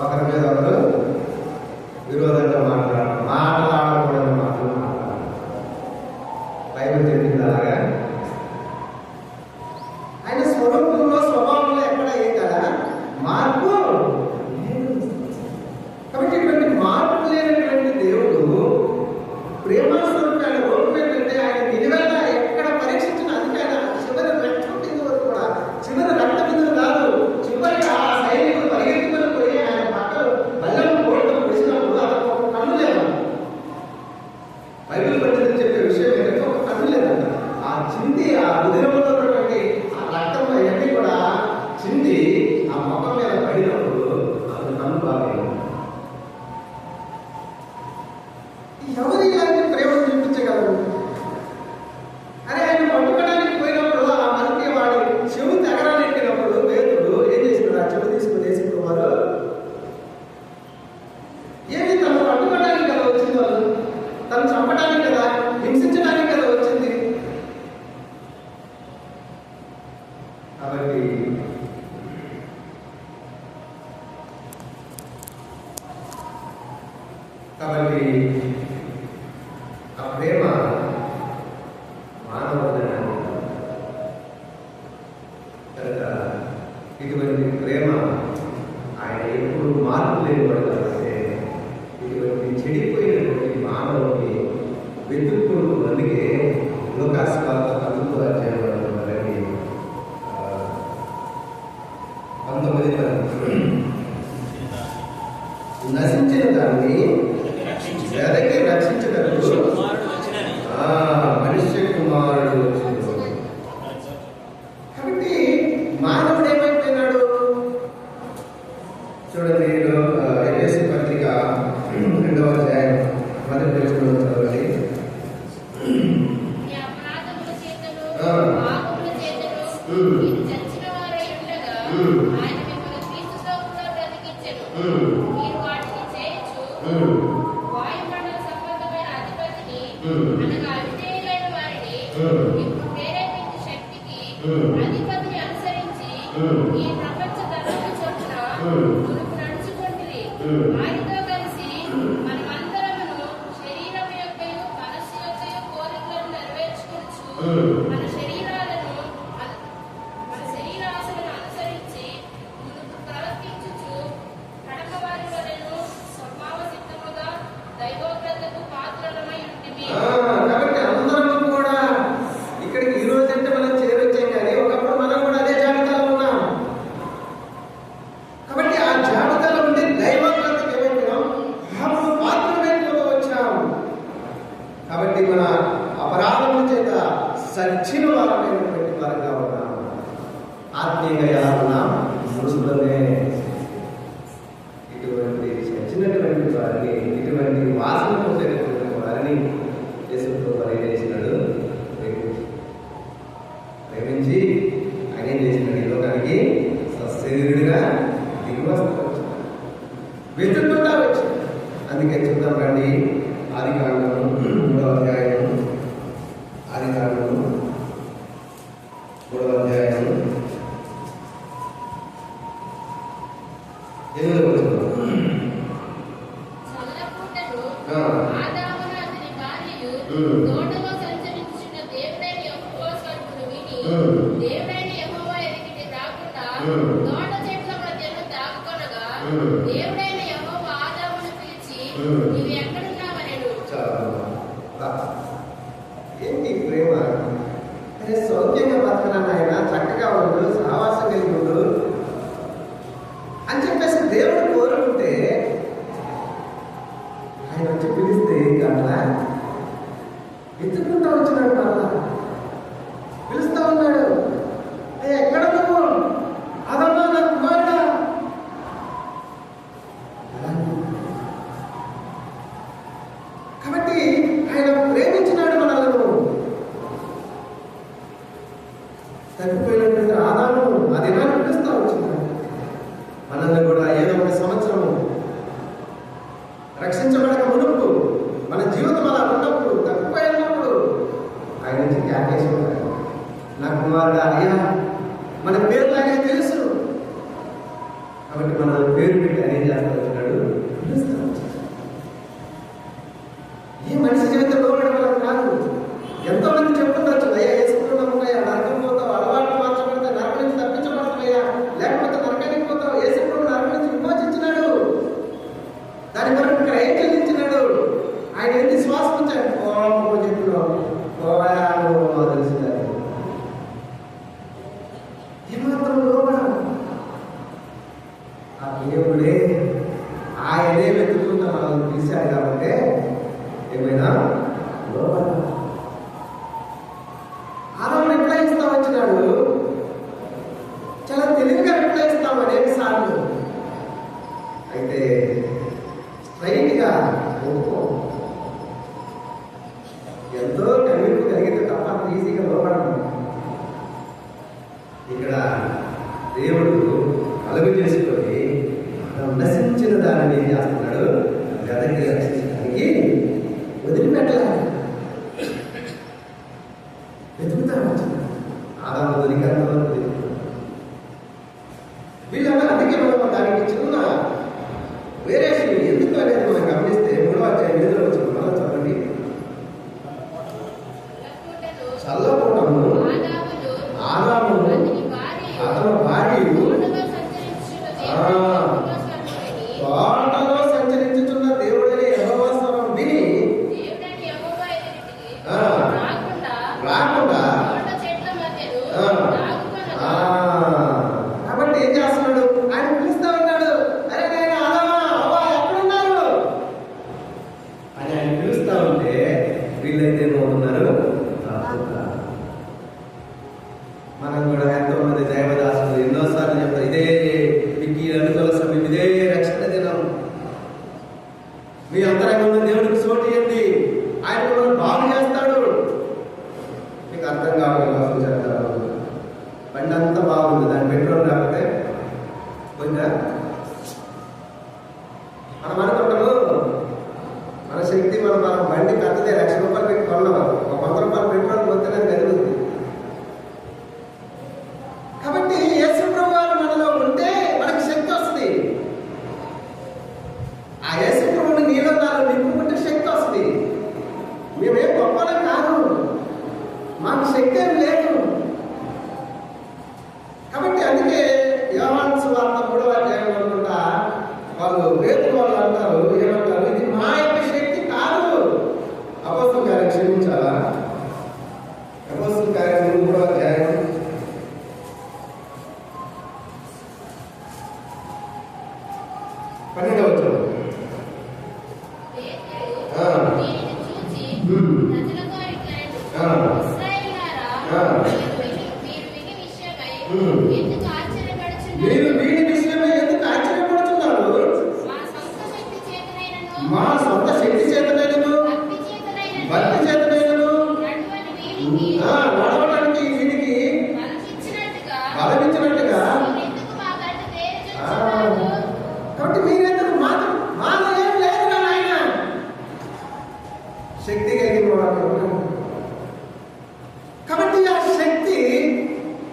ఒకరి మీద ఒకరు విరోధంగా మాట్లాడకూడని మాటలు బైబిల్ చెప్పింది. అలాగా ఆయన స్వరూపంలో స్వభావంలో ఎక్కడ ఏ కదా మార్పు. కాబట్టి ఇటువంటి మార్పు లేనటువంటి దేవుడు ప్రేమాస్వరూపి. ఆయన రూపం ఏంటంటే ఆయన నిలువెల్లా ఎక్కడ పరీక్షించిన అందుకైనా చివరి రక్తం బిందువు కూడా చివరి రక్త బిందువు కాదు, చివరి ఆ సైనికులు పరిగెత్తుకొని పోయి ఆయన పక్కలు బల్లెం కోడలు వేసినప్పుడు అతను ఒక కన్ను లేదంట. బైబిల్ పండితులు చెప్పే విషయం ఏంటంటే ఒక కన్ను లేదంట. ఆ చింది ఆ ఉదయంలో ఉన్నటువంటి ఆ రక్తం అవన్నీ కూడా చింది ఆ మొఖం మీద పడినప్పుడు అతను కన్ను బాగా ఎవరు ఇలాంటి ప్రేమను చూపించగలరు? అరే ఆయన పట్టుకోవడానికి పోయినప్పుడు ఆ మనకి వాడి చెవు తెగరాలెట్టినప్పుడు పేతుడు ఏం చేసినాడు? ఆ చెవు తీసుకుని వేసుకున్నారు. ఏమి తను పట్టుకోవడానికి కదా వచ్చింది, వాళ్ళు తను చంపడానికి కదా, హింసించడానికి కదా వచ్చింది. కాబట్టి ఆ ప్రేమ మానవులని కనుక ఇటువంటి ప్రేమ ఆయన ఎప్పుడు మార్పు లేనిపడతారంటే ఇటువంటి చెడిపోయినటువంటి మానవుని వెతుక్కుంటూ అందుకే లోకాసు వార్త 19వ అధ్యాయంలోని 19 నశించిన దాన్ని వెదకి రక్షించడానికి మనుష్య కుమారుడు వచ్చింది. కాబట్టి మానవుడు ఏమైపోయినాడు చూడండి. ఎఫెసీ పత్రిక 2వ అధ్యాయం 1వ వచనం చదవండి. అధిపతిని అనుసరించి ఈ ప్రపంచ ధర్మము చొప్పున నడుచుకుంటుంది. వారితో కలిసి మనమందరమును శరీరం యొక్క మనస్సు యొక్క కోరికలను నెరవేర్చుకోవచ్చు. మన శరీరాశలను అనుసరించి ముందుకు ప్రవర్తించుచు కడప వారి వలెను స్వభావ సిద్ధముగా దైవోగ్రతకు పాత్రలమై ఉంటుంది. కాబట్టి అందరం కూడా ఇక్కడికి ఈ రోజు అంటే మనం చేరొచ్చాం, కానీ ఒకప్పుడు మనం కూడా అదే జాబితాలో ఉన్నాం. కాబట్టి ఆ జాబితాలో ఉండి దైవోగ్రతకి ఏమైపోయాం, పాత్రమైపోతూ వచ్చాం. కాబట్టి మన అపరాధముల చేత సచ్చిన వారమైనటువంటి వారంగా ఉన్నాం. ఆత్మీయంగా ఎలా ఉన్నాం? మృతులమే. ఇటువంటి చచ్చినటువంటి వారిని, ఇటువంటి వాసన పొందేటటువంటి వారిని యేసుతో పరిగణించినాడు. ప్రేమించి ఆయన ఏం చేసినాడు? ఈ లోకానికి సశరీరుడిగా దిగువస్తాడు, వెతుక్కుంటా వచ్చాడు. అందుకే చూద్దాం రండి. ఆదికాండము 3వ అధ్యాయం. ఆదికాండము 3వ అధ్యాయం 8వ వచనం. తోటలో సంచరించిన దేవుడైన యెహోవా స్వరమును విని దేవుడైన యెహోవా ఎదుటికి రాకుండా తోట చెట్ల మధ్యలో దాక్కొనగా దేవుడైన యెహోవా ఆదామును పిలిచి నీవు ఎక్కడున్నావనెను. ఏంటి ప్రేమ? అరే సౌఖ్యంగా బతకనా ఆయన, చక్కగా ఉండు, సహవాసం కలిగి ఉండు అని చెప్పేసి దేవుడు కోరుకుంటే ఆయన వచ్చి పిలిస్తే అట్లా ఎత్తుకుంటా వచ్చినాడు. మళ్ళా పిలుస్తా ఉన్నాడు, ఎక్కడ నువ్వు? అదమ్మా నా కుమారుడా. కాబట్టి ఆయన ప్రేమించినాడు మనల్ని. తప్పిపోయినటువంటి ఆదాము అది ఎలా పిలుస్తా వచ్చినాడు మనల్ని కూడా. ఏదో ఒక సంవత్సరము రక్షించబడక మునుపు మన జీవితం అలా ఉన్నప్పుడు, తప్పిపోయినప్పుడు ఆయన నుంచి క్యాకేసి ఉంటాడు. నా కుమారుడు అయ్యా, మన పేర్లాగే తెలుసు. కాబట్టి మన పేరు పెట్టి ఆయన ఏం చేస్తాడు? ఈ మనిషి జీవితంలో లోబడడం కాదు. ఎంతో మంది చెప్తుండొచ్చు, అయ్యా వేసుకుంటున్నామయ్యా, నరకం పోతావు, అలవాటు మార్చబడితే నరకం నుంచి తప్పించబడతామయ్యా, లేకపోతే నరకానికి పోతావు. యేసుప్రభు నరకం నుంచి విమోచించినాడు, దాని వరకు ఇక్కడ ఏం చెల్లించినాడు? ఆయన ఏంటి శ్వాసం ఉంచాడు, చెప్తున్నావు తెలిసిందా? ఏమాత్రం లోబడాలి. ఆ దేవుడే ఆయనే వెతుకుంటా మనల్ని పిలిచాడు కాబట్టి ఏమైనా లోబడాలి. ఆదాము ఎట్లా ఇస్తా వచ్చినాడు? చాలా తెలివిగా ఎట్లా ఇస్తాం అనేక సార్లు. అయితే స్ట్రైట్ గా ఒప్పుకో, ఎంతో కనిపింపు కలిగితే తప్ప ఈజీగా లోపడము. ఇక్కడ దేవుడు కలుగు చేసుకొని నశించిన దానిని ఏం చేస్తున్నాడు? గదకి రక్షించడానికి వదిలిపెట్టాలి. వెతుకుతాడు. ఆదాము దొరికేంత వరకు వీళ్ళందరూ అందుకే మనం దానికి చిన్న వేరియేషన్ ఎందుకు అనేది మనం గమనిస్తే 3వ అధ్యాయం 8వ వచనం చదవండి. చల్లపూటము ఆదాము అతని భార్యయు తోటలో సంచరించుచున్న దేవుడని యెహోవా స్వరం విని రాకుండా కాబట్టి ఏం చేస్తున్నాడు? ఆయన పిలుస్తా ఉన్నాడు, అరే నేను ఆదామా అవ్వా ఎక్కడున్నారు అని ఆయన పిలుస్తా ఉంటే వీళ్ళైతే ఏమవుతున్నారు? మనం కూడా ఎంతో మంది దైవదాసులు ఎన్నోసార్లు చెప్తారు, ఇదే మీకు అనుకూల సమయం, ఇదే రక్షణ దినం, మీ అంతరంగంలో దేవుడికి చోటు ఇవ్వండి, ఆయన కూడా బాగు చేస్తాడు. మీకు అర్థం కావాలి కోసం చెప్తారు. బండి అంతా బాగుంది, దాని పెట్రోల్ లేకపోతే పోయిందా? మనం అనుకుంటాము మన శక్తి, మన బండి పెద్దదే, 1,00,000 రూపాయలు పెట్టి కొన్నాం, ఒక 100 రూపాయలు పెట్రోల్ పోతేనే గదిలింది. కాబట్టి యేసుప్రభు వారు మనలో ఉంటే మనకి శక్తి వస్తుంది. ఆ యేసుప్రభుని నీలో నాలో నింపుకుంటే శక్తి వస్తుంది. మేమేం గొప్పలం కాదు, మాకు శక్తి ఏం లేదు. కాబట్టి అందుకే యోహాను సువార్త 3వ అధ్యాయంలో అనుకుంటా వాళ్ళు పేతురు వాళ్ళు అంటారు, ఏమంటారు? ఇది మా యొక్క శక్తి కాదు. అపోస్తలుల కార్యం క్షమించాలా? అపోస్తలుల కార్యం 3వ అధ్యాయం 12వ వచనం. మీరు వీడి విషయమై ఎందుకు ఆశ్చర్యపడుతున్నారు? మా సొంత శక్తి చేతనైనను భక్తి చేతనైనను నడవడానికి వీడికి బలమిచ్చినట్టుగా. కాబట్టి మీరెందుకు మాలో ఏం లేదు కదా ఆయన శక్తి కలిగిన వాడు. కాబట్టి ఆ శక్తి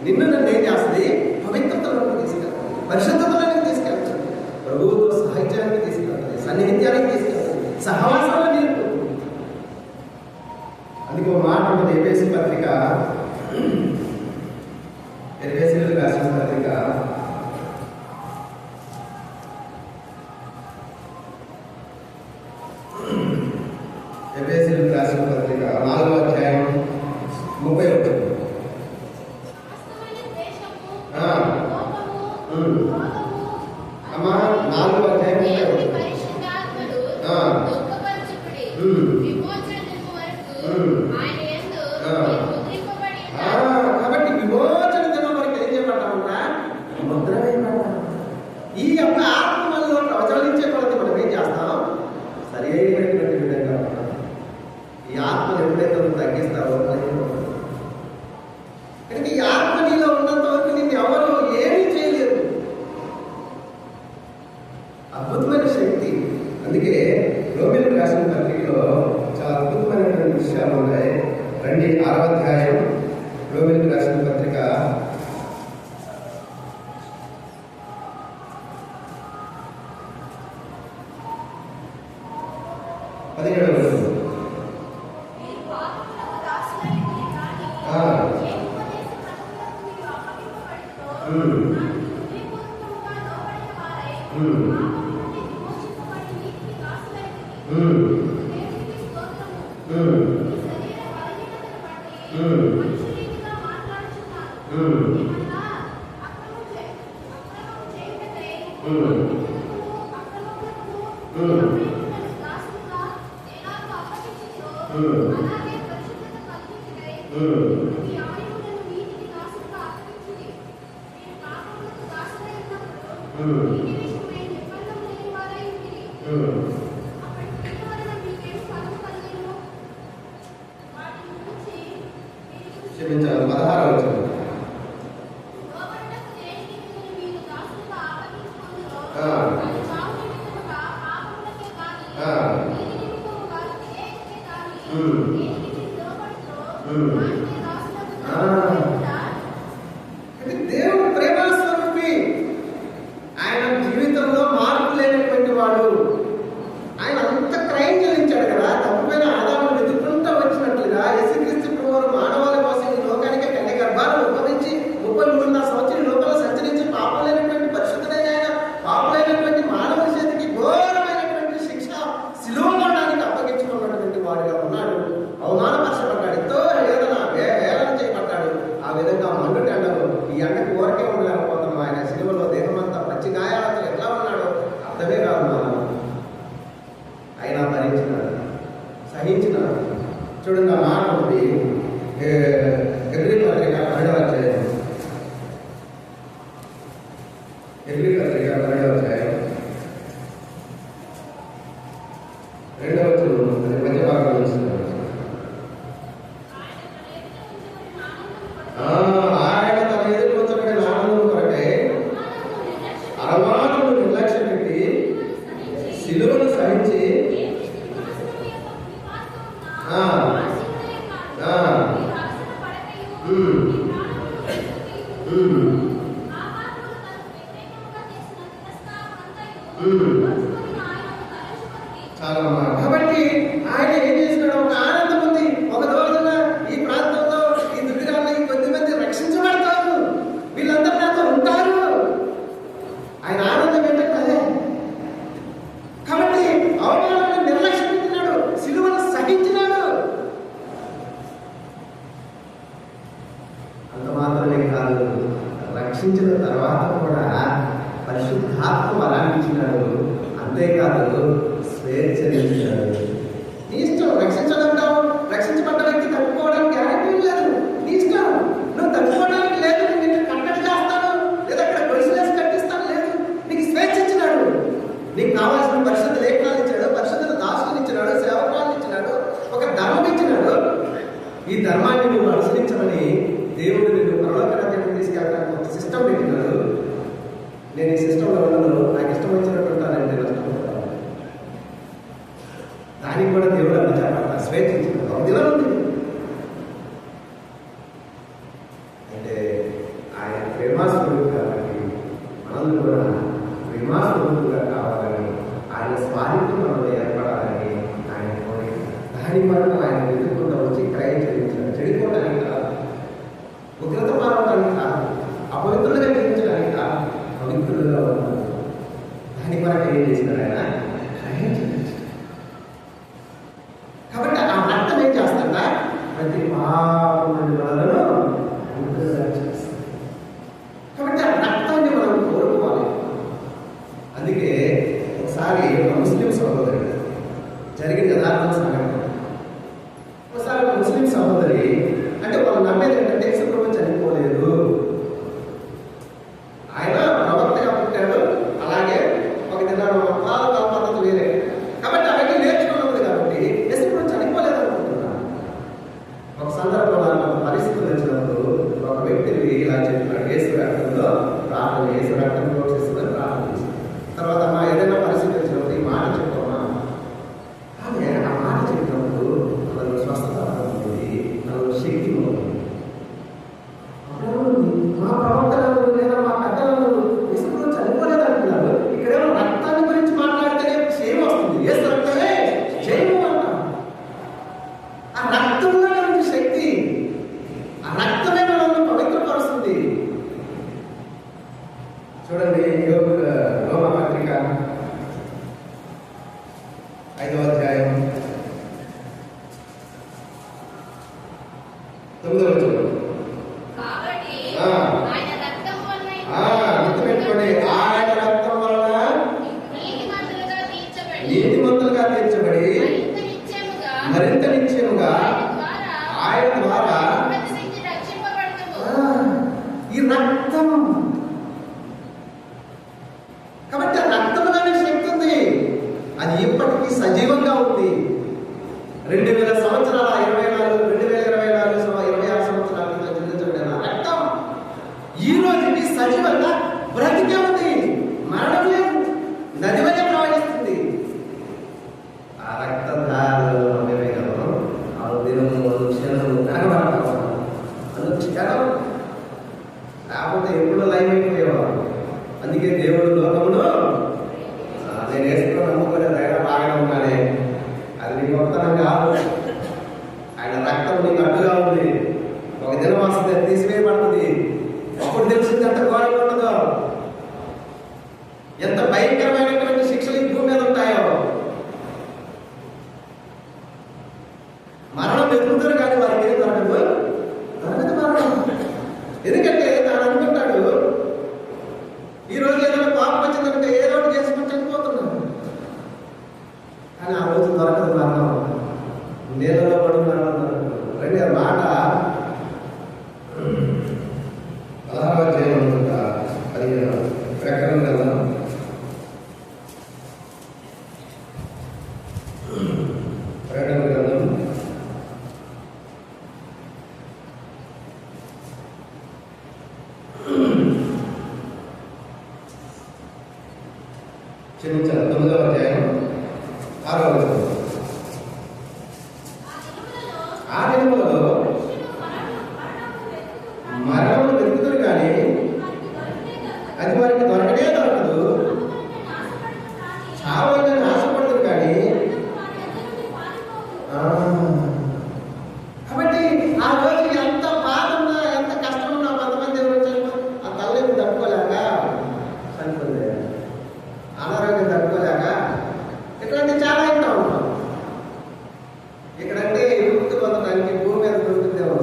నిన్ను నన్ను ఏం చేస్తుంది? పవిత్రతలోకి తీసుకెళ్తుంది, పరిశుద్ధతలోకి తీసుకెళ్తుంది, ప్రభువుతో సాహిత్యానికి తీసుకెళ్తుంది, సన్నిహిత్యానికి తీసుకెళ్తుంది, సహవాసంలో నిలుపుతుంది. అందుకే ఒక మాట ఉంటుంది, ఎఫెసీయులకు రాసిన పత్రిక ఎఫెసీయులకు రాసిన పత్రిక 4వ అధ్యాయం 31. అమ్మా 4వ అధ్యాయం 31. కాబట్టి విమోచన దినం వరకు ఏం చేయబడ్డామన్నా? ముద్ర వేయబడ్డాం. ఈ యొక్క ఆత్మ మనలో ప్రజ్వలించే కొలది మనం ఏం చేస్తాం? సరి అయినటువంటి విధంగా ఉంటాం. ఈ ఆత్మను ఎప్పుడైతే నువ్వు తగ్గిస్తావో కనుక ఈ ఆత్మ నీలో ఉన్నంత వరకు నిన్ను ఎవరు ఏమీ చేయలేరు. అద్భుతమైన శక్తి. అందుకే రోమీయులకు రాసిన పత్రికలో చాలా అద్భుతమైనటువంటి విషయాలు ఉన్నాయి. రండి 6వ అధ్యాయం రోమీయులకు రాసిన పత్రిక 17వ వచనం. క్షమించాలి. 16వ వచనం. దేవుడు ప్రేమ స్వరూపి. ఆయన జీవితంలో మార్పు లేనటువంటి వాడు. ఆయన అంత క్రయం చెల్లించాడు కదా. తప్పుపైన ఆదామును వెతుక్కుంటూ వచ్చినట్లుగా యేసుక్రీస్తు ప్రభువు మానవాళి కోసం ఈ లోకానికి కన్య గర్భాన్ని ఉద్భవించి 33.5 సంవత్సరాల లోపల సంచరించి పాపం లేనటువంటి పరిశుద్ధుడైన ఆయన పాపమైనటువంటి మానవ చేతికి ఘోరమైనటువంటి శిక్ష శిలువడానికి అప్పగించుకున్నటువంటి వాడుగా ఉన్నాడు. అవమానపరచబడ్డాడు. ఎంతో వేదన చేయబడ్డాడు. ఆ విధంగా మండు ఎండలు ఈ ఎండకు ఊరకే ఉండలేకపోతున్నాం. ఆయన శిలువలో దేహమంతా పచ్చి గాయాలతో ఎట్లా ఉన్నాడో అర్థమే కాదు. మనం అయినా భరించినాడు, సహించినాడు. చూడండి, ఆ మాట ఉంది. హెబ్రీ పత్రిక 12వ అధ్యాయం. హెబ్రీ పత్రిక 12వ అధ్యాయం 2వ వచనం మధ్య భాగంలో వచ్చింది. ఆయన తన ఎదురు ఉంచబడిన ఆనందం కొరకై అవమానమును నిర్లక్ష్యం పెట్టి శిలువను సహించి చాలా. కాబట్టి ఆయన ఏం చేసినాడు? ఒక ఆనందం ఉంది. ఒక రోజున ఈ ప్రాంతంలో ఈ దుర్గాన్ని కొద్దిమంది రక్షించబడతారు, వీళ్ళందరూ నాతో ఉంటారు. ఆయన ఆనందం ఏంటంటే కాబట్టి అవమానాలను నిర్లక్ష్యం పెట్టినాడు, సిలువను సహించినాడు. అంత మాత్రమే కాదు, రక్షించిన తర్వాత కూడా పరిశుద్ధాత్మ వరాన్ని ఇచ్చినాడు. అంతేకాదు, స్వేచ్ఛనిచ్చాడు. నీ ఇష్టం. రక్షించడంటావు, రక్షించబడ్డ వ్యక్తి తప్పుకోవడానికి గ్యారెంటీ లేదు. నీ ఇష్టం. నువ్వు తప్పుకోవడానికి లేదు, నేను కట్టడి చేస్తాను లేదా అక్కడ గొలుసులేసి కట్టిస్తాను లేదు. నీకు స్వేచ్ఛ ఇచ్చినాడు. నీకు కావాల్సిన పరిశుద్ధ లేఖనాలు ఇచ్చాడు, పరిశుద్ధ దాసులను ఇచ్చినాడు, సేవకులను ఇచ్చినాడు, ఒక ధర్మం ఇచ్చినాడు. ఈ ధర్మాన్ని నువ్వు అనుసరించమని దేవుడు నిన్ను పరలోక రాజ్యానికి తీసుకెళ్ళడానికి ఒక సిస్టమ్ పెట్టినాడు. నేను ఈ సిస్టంలో ఉండను, నాకు ఇష్టం వచ్చినట్టు ఉంటానంటే నష్టపోతాను. దానికి కూడా దేవుడు అందించాడు, స్వేచ్ఛ ఇచ్చినాడు. ఒక దినం ఉంది. అంటే ఆయన ప్రేమాస్వరూపు కాబట్టి మనల్ని కూడా ప్రేమాస్వరూపుగా కావాలని, ఆయన స్వాధిత్వం మనలో ఏర్పడాలని ఆయన కోరిక. దాని వలన ఆయన ఎదుర్కొంటూ వచ్చి క్రయం చెల్లించాడు. చెడిపోవడానికి కాదు, ఉగ్రత పారవడానికి కాదు, అపవిత్రులుగా జీవించడానికి కాదు, పవిత్రులుగా ఉన్నారు. దాని వరకు ఏం చేసినాడు? ఆయన క్రయం చెల్లించాడు. కాబట్టి ఆ రక్తం ఏం చేస్తుందా? ప్రతి పాపముని వలన చేస్తుంది. కాబట్టి ఆ రక్తాన్ని మనం కోరుకోవాలి. అందుకే ఒకసారి ఒక ముస్లిం సహోదరి జరిగిన యథార్థ సంఘటన. ఒకసారి ఒక ముస్లిం సహోదరి, అంటే వాళ్ళు నమ్మేది ఏంటంటే యేసుప్రభు చనిపోలేదు, ఆయన ప్రవక్తగా పుట్టాడు, అలాగే ఒక దినాడు పద్ధతి వేరే కాబట్టి అవన్నీ నేర్చుకున్నది. కాబట్టి యేసుప్రభు చనిపోలేదు అనుకుంటున్నాను. ఒక సందర్భంలో ఒక పరిస్థితులు వచ్చినప్పుడు ఒక వ్యక్తిని ఇలా చెప్పినాడు, యేసు రక్తంలో ప్రార్థన, యేసు రక్తంలో చేస్తున్నది ప్రార్థన చేసి తర్వాత అమ్మా ఏదైనా పరిస్థితి వచ్చినప్పుడు ఈ మాట చెప్పమ్మా. ఆమె ఆ మాట చెప్పినప్పుడు మనకు స్వస్థత అవుతుంది, మనకు ఇప్పటికీ సజీవంగా ఉంది. 2000 సంవత్సరాల 2024 26 సంవత్సరాల క్రితం చెందించబడిన రక్తం ఈ రోజుకి సజీవంగా బ్రతికే ఉంది. మరణం లేదు, నది వల్ల ప్రవహిస్తుంది. ఆ రక్తధారలో అనుక్షణం కాకపోతే ఎప్పుడో లైవ్ అయిపోయేవాడు. అందుకే దేవుడు లోకమును నేను వేసుకుని నమ్ముకునేది ఆయన బాగానే ఉన్నానే, అది నీ గొప్పతనం కాదు. ఆయన రక్తం నీకు అడ్డుగా ఉంది. ఒక దినం వస్తుంది, అది తీసివేయబడుతుంది. అప్పుడు తెలిసింది ఎంత ఘోరంగా ఉంటుందో, ఎంత భయంకరమైనటువంటి శిక్షలు ఈ భూమి మీద ఉంటాయో. మరణం వెతుకుతారు కానీ వారికి ఏం దొరకదు, మరణం. ఎందుకంటే తాను అనుకుంటాడు ఈ రోజు ఏదైనా పాపం వచ్చిందంటే ఏదో ఒకటి చేసుకుని చనిపోతున్నాడు. కానీ ఆ రోజు దొరకదు మరణం. నీళ్ళలో పడి మరణం దొరకదు. రండి ఆ మాట 16వ అధ్యాయం అది ప్రకటన కదా. ప్రకటన గ్రంథం 9వ అధ్యాయం 6వ వచనం. ఆ దినములలో మరణమును వెతుకుతారు కానీ అది వారికి దొరకనే దొరకదు. చావాలని ఆశపడతారు కానీ కాబట్టి ఆ రోజు ఎంత బాధ ఉన్నా, ఎంత కష్టం ఉన్నా, కొంతమంది ఎవరు చనిపోయి ఆ తల్లిని తట్టుకోలేక చనిపోయింది, అనారోగ్యం తట్టుకోలేక ఇట్లాంటి చాలా ఇంకా ఉంటాం. ఇక్కడంటే విముక్తి పొందడానికి భూమి మీద దొరుకుతుందేమో,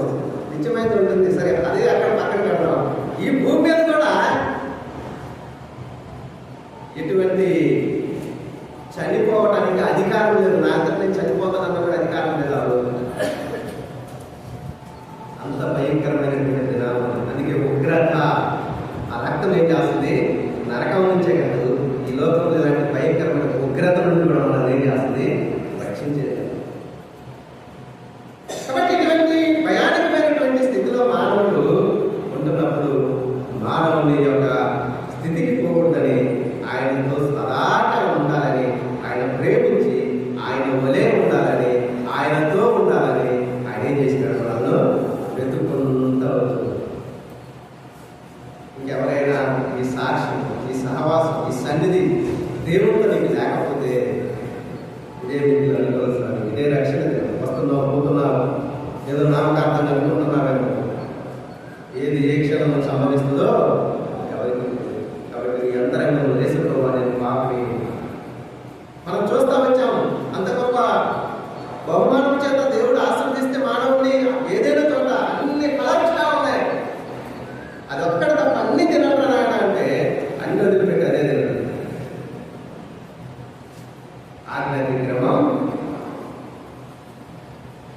నిత్యమైనది ఉంటుంది. సరే, అదే అక్కడ పక్కన పెడతాం. ఈ భూమి మీద కూడా ఇటువంటి చనిపోవటానికి అధికారం లేదు. నా అంతటి నేను చనిపోతానన్న కూడా అధికారం లేదు ఆ రోజు. అంత భయంకరమైనటువంటి దినాలు. అందుకే ఉగ్రత, ఆ రక్తం ఏం చేస్తుంది, నరకం నుంచే కాదు, ఈ లోకంలో ఇలాంటి భయంకరమైన ఉగ్రత నుండి కూడా మనల్ని ఏం చేస్తుంది, రక్షించేది. కాబట్టి ఇటువంటి భయానకమైనటువంటి స్థితిలో మానవుడు ఉంటున్నప్పుడు మానవుని యొక్క స్థితికి పోకూడదని, ఆయనతో సదాకాలం ఉండాలని, ఆయన ప్రేమించి ఆయన వలే ఉండాలని, ఆయనతో ఉండాలని ఆయన ఏం చేసినాడు, వాళ్ళు వెతుక్కుంటూ వచ్చు. ఇంకెవరైనా ఈ సాక్ష్యం, ఈ సహవాసం, ఈ సన్నిధి దేవుడితో నీకు లేకపోతే ఇదే మీకు అనుకోవాల్సిన, ఇదే రక్షణ. వస్తున్నావు, పోతున్నావు, ఏదో నామకార్థంగా అనుకుంటున్నావేమో, ఏది ఏ క్షణం సంభవిస్తుందో ఎవరికి. కాబట్టి ఈ అంతరంగంలో వేసుకోవాలి పాపి. మనం చూస్తా వచ్చాము, అంత గొప్ప బహుమానం చేత దేవుడు ఆశీర్వదిస్తే మానవుని ఏదైనా చోట అన్ని ఫలాలుగా ఉన్నాయి. అది ఒక్కడ తప్ప అన్ని తినడం అంటే అన్ని వదిలిపెట్టి అదే తినడం. ఆజ్ఞాతిక్రమం.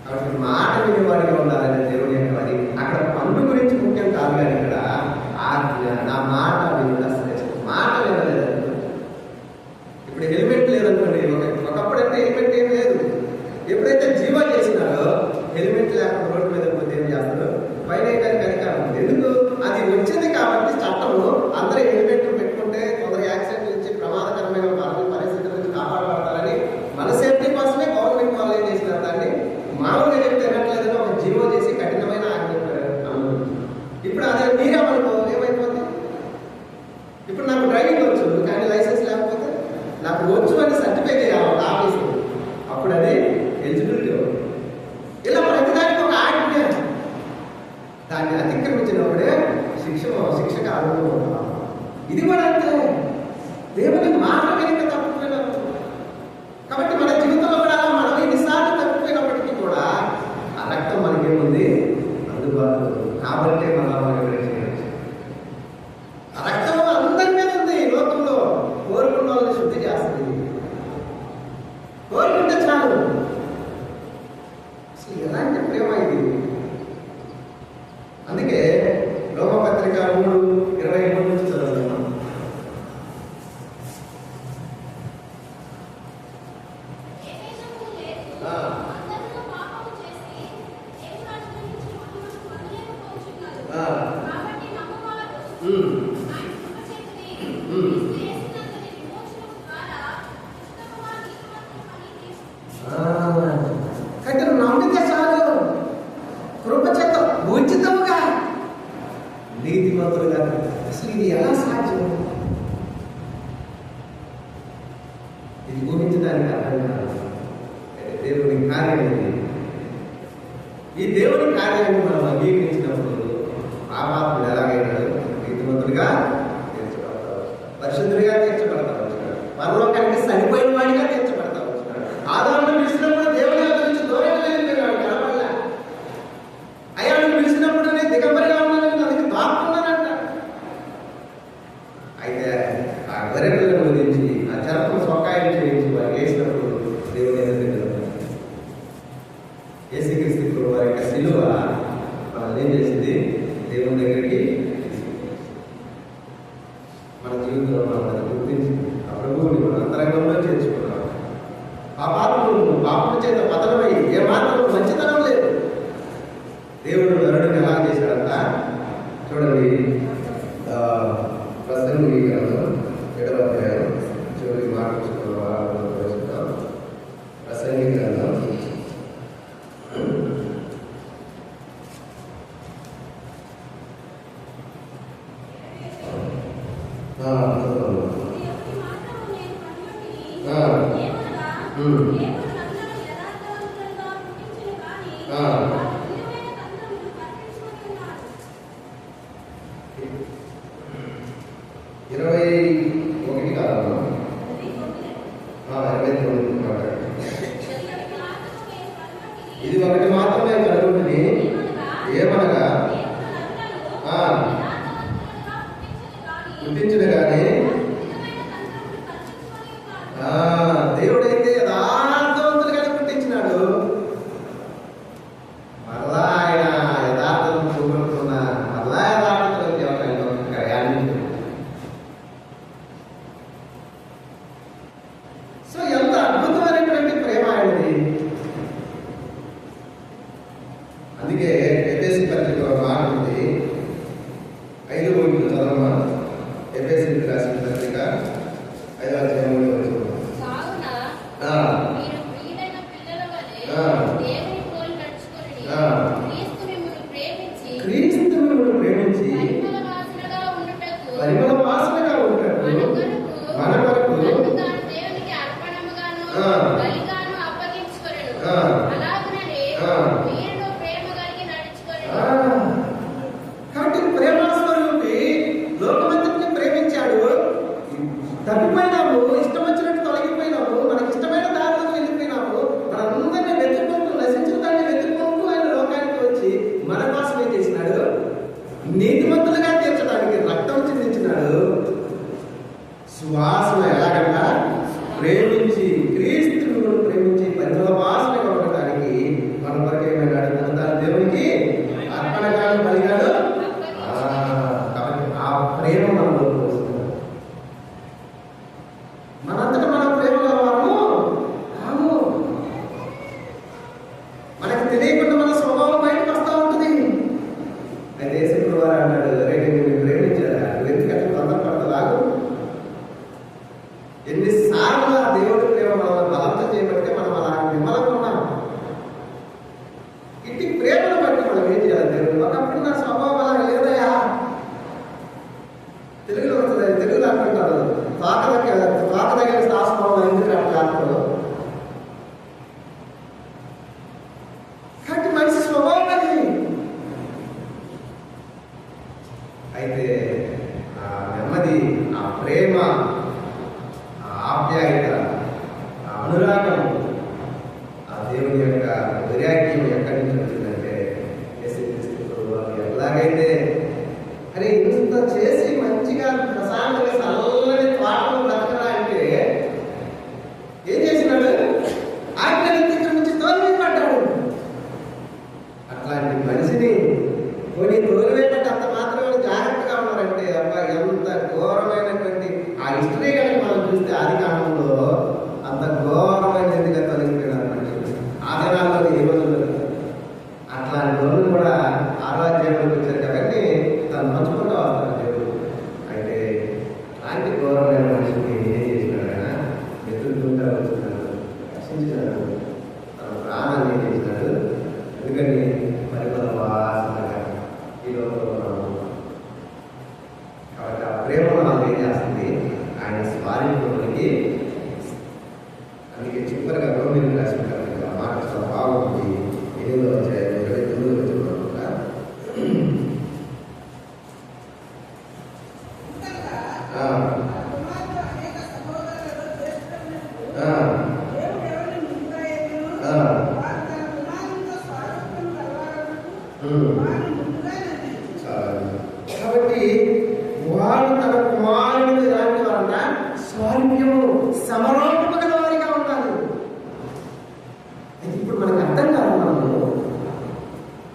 కాబట్టి మాట వినేవాడిగా ఉండాలని దేవుని యొక్క అది. అక్కడ పండు గురించి ముఖ్యం కాదు, కానీ ఇక్కడ ఆజ్ఞ, నా మాట వినుట శ్రేష్టం. మాట వినలేదు. ఇప్పుడు హెల్మెట్ లేదనుకోండి, ఒకప్పుడైతే హెల్మెట్ ఏం లేదు. ఎప్పుడైతే జీవో చేసినారో హెల్మెట్ లేకుండా రోడ్డు మీద పోతే ఏం చేస్తారు, పైన అధికారం ఉంది. ఎందుకు, అది వచ్చింది కాబట్టి చట్టము అందరూ హెల్మెట్ పెట్టుకుంటే కొందరు యాక్సిడెంట్ నుంచి ప్రమాదకరమైన పరిస్థితుల నుంచి కాపాడబడతారని మన సేఫ్టీ కోసమే గవర్నమెంట్ వాళ్ళు ఏం చేసినారు, దాన్ని మామూలుగా చెప్తే వినట్లేదని ఒక జీవో చేసి కఠినమైన ఆజ్ఞ అమలు. ఇప్పుడు అదే మీరేమనుకో ఏమైపోతుంది. ఇప్పుడు నాకు డ్రైవింగ్ వచ్చు కానీ లైసెన్స్ లేకపోతే నాకు వచ్చు అని సర్టిఫికేట్ చేయాలి ఒక ఆఫీసు, అప్పుడు అది ఎలిజిబిలిటీ. ఇలా ప్రతిదానికి ఒక ఆజ్ఞ, దాన్ని అతిక్రమించినప్పుడే శిక్షకు అనుభవం. ఇది కూడా అంతే, దేవుని మాట వెనుక తప్పిపోయినప్పుడు. కాబట్టి మన జీవితంలో కూడా మనం ఎన్నిసార్లు తప్పిపోయినప్పటికీ కూడా ఆ రక్తం మనకేముంది, అందుబాటులో. కాబట్టి మనం చేయవచ్చు. ఆ రక్తం అందరి మీద ఉంది. లోకంలో కోరుకున్న వాళ్ళని శుద్ధి చేస్తుంది. కోరుకుంటే చాలు. అసలు ఎలాంటి ప్రేమ ఇది. అందుకే రోమపత్రిక 3:23 నుంచి చదువుతున్నాం. అందరూ పాపము చేసి దేవుని అనుగ్రహించిన మహిమను పొందలేకపోతున్నారు. ఆ. కాబట్టి నమ్మవారు ఆయన కృపచేతని క్రీస్తు యేసునందుని విమోచనం ద్వారా ఉత్తమమైన నీతిమంతుల పని అంటే నమ్మితే చాలు, కృపచేత ఉచితముగా నీతిమంతులుగా. అసలు ఇది ఎలా సాధ్యం? ఇది ఊహించడానికి అర్థం కాదు. దేవుని కార్యం ఇది. ఈ దేవుని కార్యాన్ని మనం అంగీకరించినప్పుడు పాపాత్ముడు ఎలాగైనాడు నీతిమంతుడిగా తీర్చబడతాడు, పరిశుద్ధుడిగా తీర్చబడతాడు, పరలోకానికి సరిపోయిన వాడిగా తీర్చబడతాడు. ఆదామును పిలిచినప్పుడు దేవుని యొక్క నుంచి దూరంగా వెళ్ళిపోయినాడు, కనపడలే. అయ్యాను పిలిచినప్పుడు నేను దిగంబరిగా ఉన్నానని అందుకు దాక్కున్నానంట. అయితే ఆ గొర్రెపిల్లను గురించి ఆ చెరపను సొక్కాయం చేయించి వారికి వేసినప్పుడు దేవుని ఎదురు యేసుక్రీస్తు వారి యొక్క శిలువ మనల్ని ఏం చేసింది? దేవుని దగ్గరికి మన జీవితంలో మనం గుర్తించి ఆ ప్రభువుని మన అంతరంగంలో చేర్చుకున్నాం. పాపము చేత పతనమై ఏమాత్రం మంచితనం లేదు. దేవుడు నరుడిని ఎలా చేశాడంట చూడండి. ప్రసంగి గ్రంథం 7వ అధ్యాయం చివరి మాట చూసుకున్నాం. ప్రసంగి గ్రంథం 21 కాదు, 29 మాట. ఇది ఒకటి మాత్రమే కలుగుతుంది, ఏమనగా పుట్టించుడు కానీ దేవుడైతే యథార్థవంతులుగానే పుట్టించినాడు. మరలా ఆయన యథార్థం చూపడుతున్న మరలా యథార్థం కార్యాన్ని. సో ఎంత అద్భుతమైనటువంటి ప్రేమ ఆయనది. అందుకే ఎఫెసీ పత్రిక మాట ఉంది, 5 చదవమా. ఎఫెసీ రాసిన పత్రిక 5వ అధ్యాయం 3వ వచనం. మీరు ప్రియులైన పిల్లల వలె దేవుని పోలి నడుచుకొనుడి. క్రీస్తు మిమ్మును ప్రేమించి పరిమళ వాసనగా ఉండుటకు మన కొరకు దేవునికి అర్పణముగాను బలిగాను అప్పగించుకొనెను. అలాగుననే మీరును ప్రేమ కలిగి నడుచుకొనుడి. కాబట్టి ప్రేమాస్వరూపి లోకమంతటిని ప్రేమించాడు. తప్పిపోయినాము, ఇష్టం వచ్చినట్టు తొలగిపోయినాము, మనకి ఇష్టమైన దారిలో వెళ్ళిపోయినాము. మనందరినీ వెతుక్కుంటూ, నశించిన దాన్ని వెతుక్కుంటూ ఆయన లోకానికి వచ్చి మన కోసం ఏం చేసినాడు? నీతిమంతులుగా తీర్చడానికి రక్తం చిందించినాడు. సువాసన ఎలాగంట? ప్రేమించి, క్రీస్తును ప్రేమించి పరిమళ వాసనగా ఉండడానికి మన వరకు ఏమైనాడు? తన దేవునికి అర్పణగాను బలిగాను. కాబట్టి ఆ ప్రేమ మనలో వస్తుంది. మనంతటా మన ప్రేమ గలవాము కాము. మనకు తెలియకుండా మన స్వభావం బయటకు వస్తూ ఉంటుంది. అయితే యేసుక్రీస్తు వారు అన్నాడు, రేపు నేను ప్రేమించారా? ఎందుకంటే తొందరపడతావు. ఎన్నిసార్లు ఆ దేవుడి ప్రేమ మనం బలంతో చేయబడితే మనం అలా నిమ్మలంగా ఉన్నాం. ఇట్టి ప్రేమను బట్టి మనం ఏం చేయాలి? దేవుడు ఒకప్పుడు నా స్వభావం అలా లేదయా. తెలుగులో వస్తుంది, తెలుగులో అంటుంటారు తోక దగ్గర శాస్త్రం ఎందుకు అంటారు. కాబట్టి మనిషి స్వభావం అది. అయితే ఆ నెమ్మది, ఆ ప్రేమ, ఆ ఆప్యాయత, ఆ అనురాగం, ఆ కాబట్టి వాడు తన కుమారుడు ఎలాంటి వారన్న స్వారూప్యము సమరోపము గల వారిగా ఉండాలి. ఇప్పుడు మనకు అర్థం కాదు,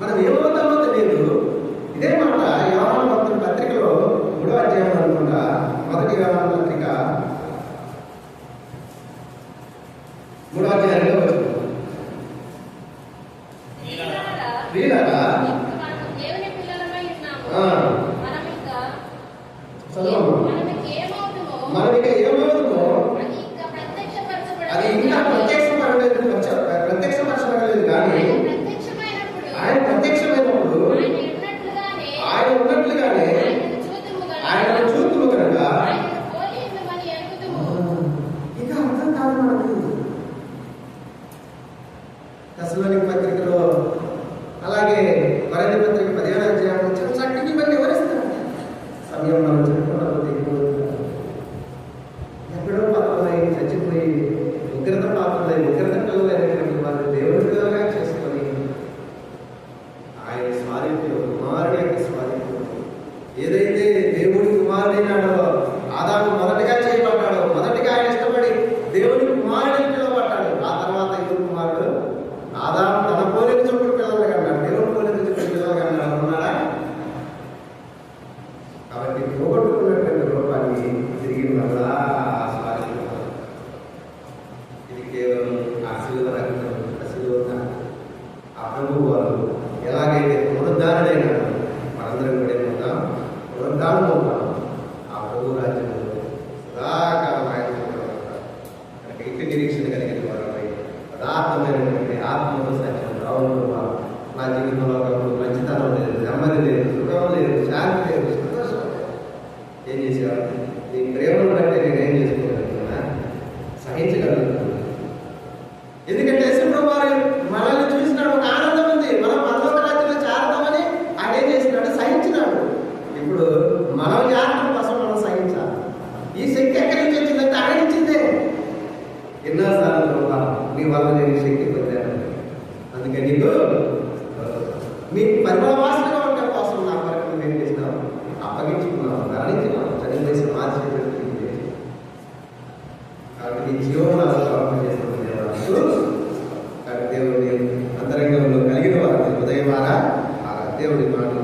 మనం ఏమవుతామో తెలియదు. ఇదే మాట యోహాను భక్తుని పత్రికలో 3వ అధ్యాయం అనుకుంటా, 1 యోహాను పత్రిక 3వ అధ్యాయంలో వచ్చింది. ప్రియులారా, దేవుని పిల్లలమై ఉన్నాము. మనం ఇక ఏమవుతుందో అది ఇంకా ప్రత్యక్షపరచబడలేదు కానీ ఆయన ప్రత్యక్షమైనప్పుడు ఆయన ఉన్నట్లుగానే ఆయన చూతుము కనుక ఇక అర్థం కాదు మనకు. దశలోని పత్రికలో అలాగే వరది పత్రిక 15వ అధ్యాయం చక్కటి ఇవన్నీ వివరిస్తారు. సమయం మనం చెప్పుకున్నప్పుడు ఎక్కడో పాత్రలై చచ్చిపోయి ఉగ్రత పాత్రలై ఉగ్రత పిల్లలైనటువంటి వారు దేవుడి పిల్లలుగా చేసుకొని ఆయన స్వారీత్యం కుమారుడి యొక్క స్వారీత్యం ఏదైతే దేవుడి కుమారుడైనాడో ఆదాము మొదటిగా చేయబడ్డాడో మొదటిగా ఆయన ఇష్టపడి దేవుడి కుమారుడిని పిలువబడ్డాడు. ఆ తర్వాత ఇద్దరు కుమారుడు ఆదాము తన పోలిక చొప్పుడు పిల్లలుగా అన్నాడు, దేవుడి పోలిక చొప్పుడు పిల్లలుగా అన్నాడు. ఉన్నాడా? కాబట్టి పోగొట్టుకున్నటువంటి రూపాన్ని తిరిగి మళ్ళా స్వారీత్యం. ఇది కేవలం ఆ శిలువ రక్తం, ఆ ప్రభు వారు ఎలాగైతే పునరుద్ధారుడైనాడు మనందరం కూడా ఏమవుతాం, పునరుద్ధానం అవుతాం. ఆ ప్రభు రాజ్యంలో సదాకాలం ఆయన కనుక ఇంటి నిరీక్షణ కలిగిన వారు పదార్థమైనటువంటి ఆత్మతో సత్యం రావడం వారు నా జీవితంలో మంచితనం లేదు, నెమ్మది లేదు, సుఖం లేదు, శాంతి లేదు, సంతోషం లేదు. ఏం చేసేవారు? నీ ప్రేమను బట్టి నేను ఏం చేసుకోగలుగుతున్నా, సహించగలుగుతున్నా. ఎందుకంటే యేసుప్రభు వారు మనల్ని చూసినాడు, ఒక ఆనందం ఉంది, మనం పరలోక రాజ్యంలో చేరతామని ఆయన ఏం చేసినాడు? సహించినాడు. ఇప్పుడు మనం చేరడం కోసం మనం సహించాలి. ఈ శక్తి ఎక్కడి నుంచి వచ్చిందంటే ఆయన ఇచ్చిందే. ఎన్నోసార్లు ప్రభా నీ వల్ల నేను శక్తి పొందాను, అందుకే నీకు మీ పరిభావాసనగా ఉండడం కోసం నా కొరకు నువ్వు ఏం చేసినావు? అప్పగించుకున్నావు, మరణించినావు, చనిపోయి సమాధి చేయబడింది. కాబట్టి నీ జీవనం సమర్పణ చేస్తుంది కాబట్టి దేవుడిని అంతరంగంలో కలిగిన వారు ఉదయం వారా దేవుడి మాటలు